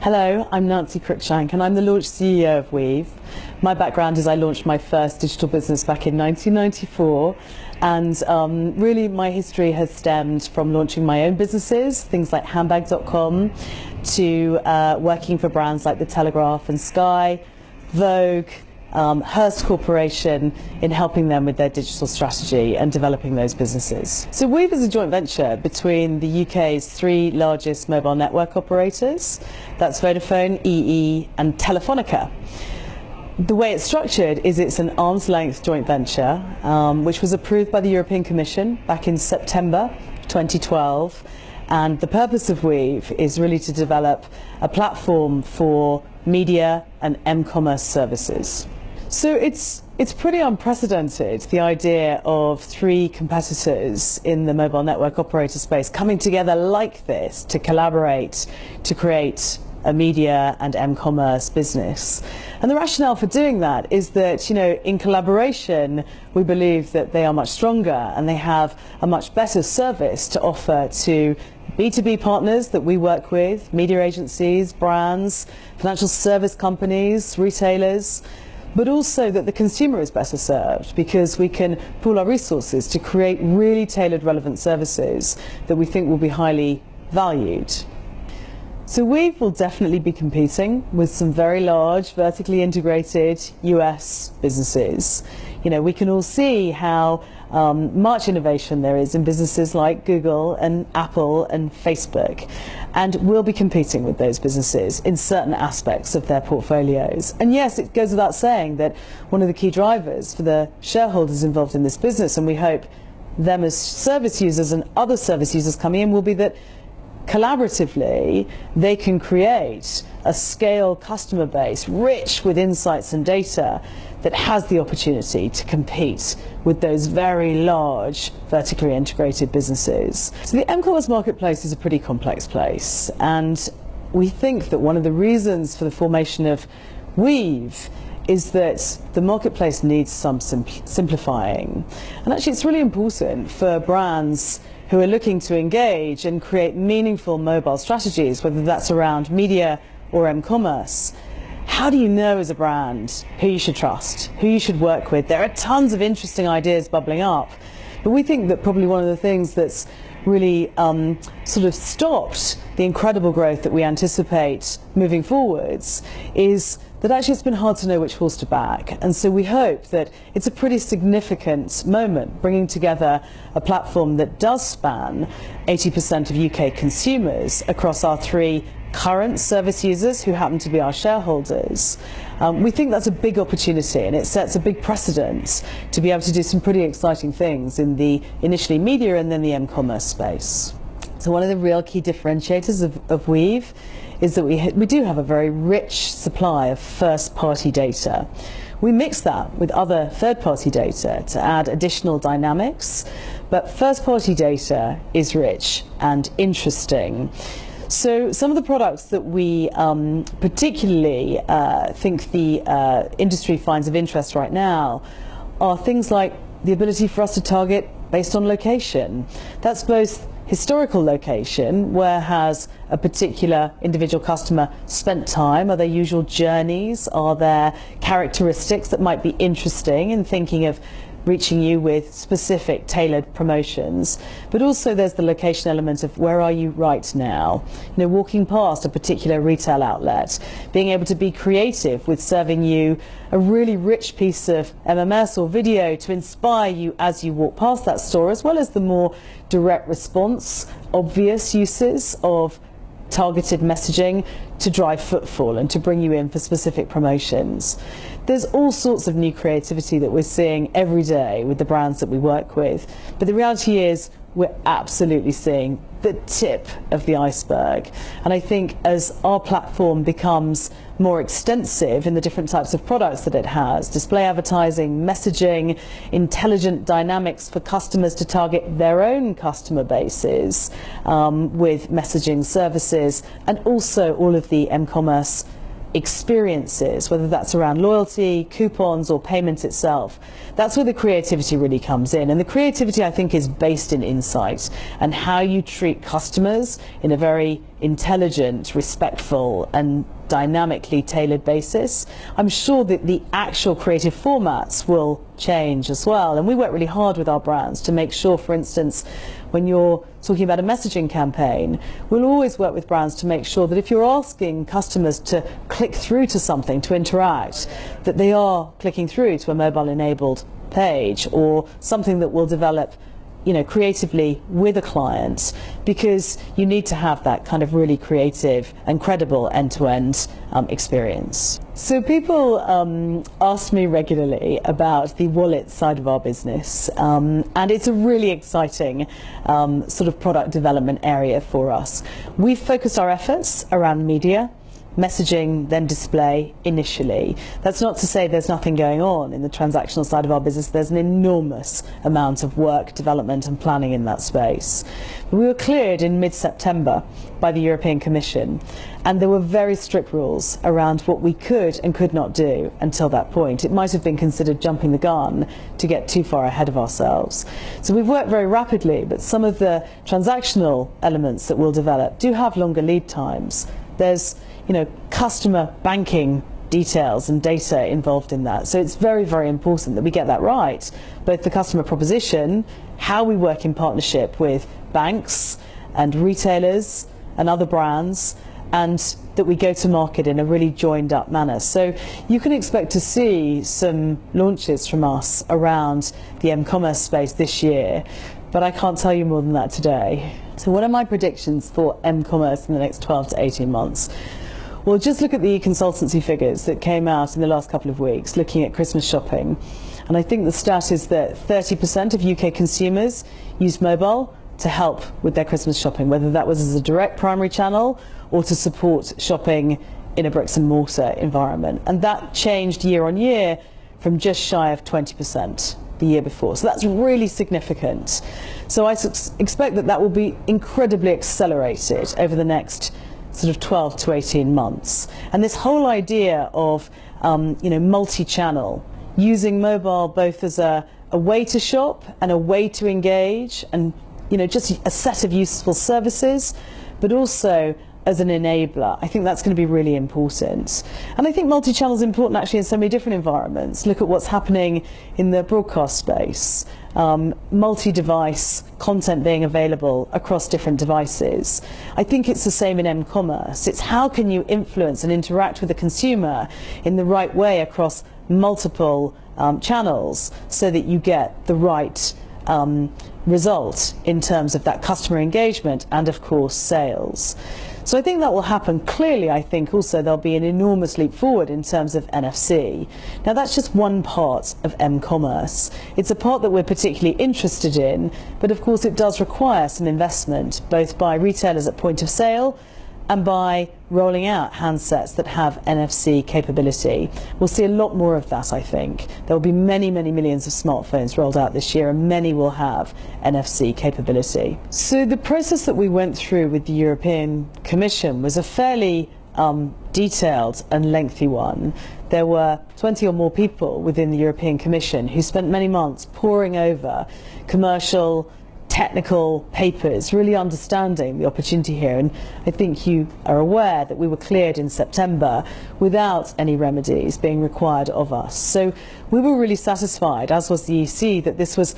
Hello, I'm Nancy Cruickshank and I'm the launch CEO of Weve. My background is I launched my first digital business back in 1994, and really my history has stemmed from launching my own businesses, things like handbag.com, to working for brands like The Telegraph and Sky, Vogue, Hearst Corporation, in helping them with their digital strategy and developing those businesses. So Weve is a joint venture between the UK's three largest mobile network operators. That's Vodafone, EE and Telefonica. The way it's structured is it's an arm's length joint venture which was approved by the European Commission back in September 2012, and the purpose of Weve is really to develop a platform for media and m-commerce services. So it's pretty unprecedented, the idea of three competitors in the mobile network operator space coming together like this to collaborate to create a media and m-commerce business. And the rationale for doing that is that, in collaboration, we believe that they are much stronger and they have a much better service to offer to B2B partners that we work with, media agencies, brands, financial service companies, retailers, but also that the consumer is better served because we can pool our resources to create really tailored, relevant services that we think will be highly valued. So Weve will definitely be competing with some very large, vertically integrated US businesses. We can all see how much innovation there is in businesses like Google and Apple and Facebook, and we'll be competing with those businesses in certain aspects of their portfolios. And yes, it goes without saying that one of the key drivers for the shareholders involved in this business, and we hope them as service users and other service users coming in, will be that collaboratively they can create a scale customer base rich with insights and data that has the opportunity to compete with those very large vertically integrated businesses. So the m-commerce marketplace is a pretty complex place, and we think that one of the reasons for the formation of Weve is that the marketplace needs some simplifying. And actually it's really important for brands who are looking to engage and create meaningful mobile strategies, whether that's around media or m-commerce. How do you know as a brand who you should trust, who you should work with? There are tons of interesting ideas bubbling up, but we think that probably one of the things that's really sort of stopped the incredible growth that we anticipate moving forwards is that actually it's been hard to know which horse to back. And so we hope that it's a pretty significant moment, bringing together a platform that does span 80% of UK consumers across our three current service users who happen to be our shareholders. We think that's a big opportunity, and it sets a big precedent to be able to do some pretty exciting things in the initially media and then the m-commerce space. So one of the real key differentiators of Weve is that we do have a very rich supply of first-party data. We mix that with other third-party data to add additional dynamics, but first-party data is rich and interesting. So some of the products that we particularly think the industry finds of interest right now are things like the ability for us to target based on location. That's both historical location, where has a particular individual customer spent time, are there usual journeys, are there characteristics that might be interesting in thinking of reaching you with specific tailored promotions, but also there's the location element of where are you right now. Walking past a particular retail outlet, being able to be creative with serving you a really rich piece of MMS or video to inspire you as you walk past that store, as well as the more direct response, obvious uses of targeted messaging to drive footfall and to bring you in for specific promotions. There's all sorts of new creativity that we're seeing every day with the brands that we work with, but the reality is we're absolutely seeing the tip of the iceberg. And I think as our platform becomes more extensive in the different types of products that it has, display advertising, messaging, intelligent dynamics for customers to target their own customer bases with messaging services, and also all of the m-commerce experiences, whether that's around loyalty, coupons, or payment itself. That's where the creativity really comes in. And the creativity, I think, is based in insight and how you treat customers in a very intelligent, respectful, and dynamically tailored basis. I'm sure that the actual creative formats will change as well. And we work really hard with our brands to make sure, for instance, when you're talking about a messaging campaign, we'll always work with brands to make sure that if you're asking customers to click through to something, to interact, that they are clicking through to a mobile-enabled page or something that will develop, you know, creatively with a client, because you need to have that kind of really creative and credible end-to-end experience. So people ask me regularly about the wallet side of our business, and it's a really exciting sort of product development area for us. We've focused our efforts around media, messaging, then display initially. That's not to say there's nothing going on in the transactional side of our business. There's an enormous amount of work, development and planning in that space. We were cleared in mid-September by the European Commission, and there were very strict rules around what we could and could not do until that point. It might have been considered jumping the gun to get too far ahead of ourselves. So we've worked very rapidly, but some of the transactional elements that we'll develop do have longer lead times. There's, you know, customer banking details and data involved in that. So it's very, very important that we get that right. Both the customer proposition, how we work in partnership with banks and retailers and other brands, and that we go to market in a really joined up manner. So you can expect to see some launches from us around the m-commerce space this year, but I can't tell you more than that today. So what are my predictions for m-commerce in the next 12 to 18 months? Well, just look at the consultancy figures that came out in the last couple of weeks, looking at Christmas shopping. And I think the stat is that 30% of UK consumers use mobile to help with their Christmas shopping, whether that was as a direct primary channel or to support shopping in a bricks and mortar environment. And that changed year on year from just shy of 20% the year before. So that's really significant. So I expect that that will be incredibly accelerated over the next sort of 12 to 18 months. And this whole idea of you know, multi-channel, using mobile both as a way to shop and a way to engage, and you know, just a set of useful services, but also as an enabler. I think that's going to be really important. And I think multi-channel is important actually in so many different environments. Look at what's happening in the broadcast space. Multi-device content being available across different devices. I think it's the same in m-commerce. It's how can you influence and interact with the consumer in the right way across multiple channels so that you get the right result in terms of that customer engagement and of course sales. So I think that will happen. Clearly, I think also there'll be an enormous leap forward in terms of NFC. Now that's just one part of m-commerce. It's a part that we're particularly interested in, but of course it does require some investment, both by retailers at point of sale and by rolling out handsets that have NFC capability. We'll see a lot more of that, I think. There will be many, many millions of smartphones rolled out this year, and many will have NFC capability. So the process that we went through with the European Commission was a fairly detailed and lengthy one. There were 20 or more people within the European Commission who spent many months poring over commercial, technical papers, really understanding the opportunity here. And I think you are aware that we were cleared in September without any remedies being required of us. So we were really satisfied, as was the EC, that this was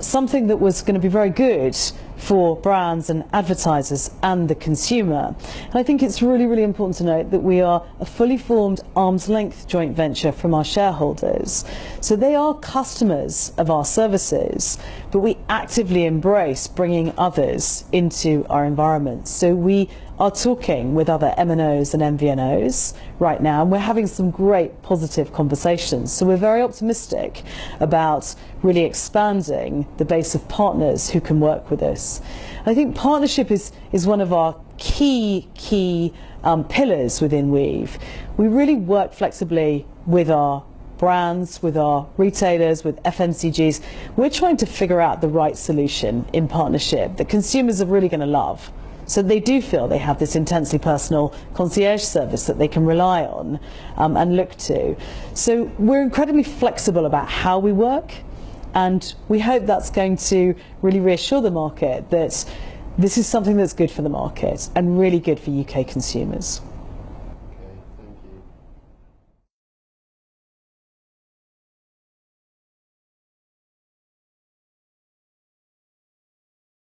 something that was going to be very good for brands and advertisers and the consumer. And I think it's really, really important to note that we are a fully formed arm's length joint venture from our shareholders. So they are customers of our services, but we actively embrace bringing others into our environment. So we are talking with other MNOs and MVNOs right now, and we're having some great positive conversations. So we're very optimistic about really expanding the base of partners who can work with us. I think partnership is one of our key pillars within Weve. We really work flexibly with our brands, with our retailers, with FMCGs. We're trying to figure out the right solution in partnership that consumers are really going to love. so they do feel they have this intensely personal concierge service that they can rely on and look to. So we're incredibly flexible about how we work, and we hope that's going to really reassure the market that this is something that's good for the market and really good for UK consumers.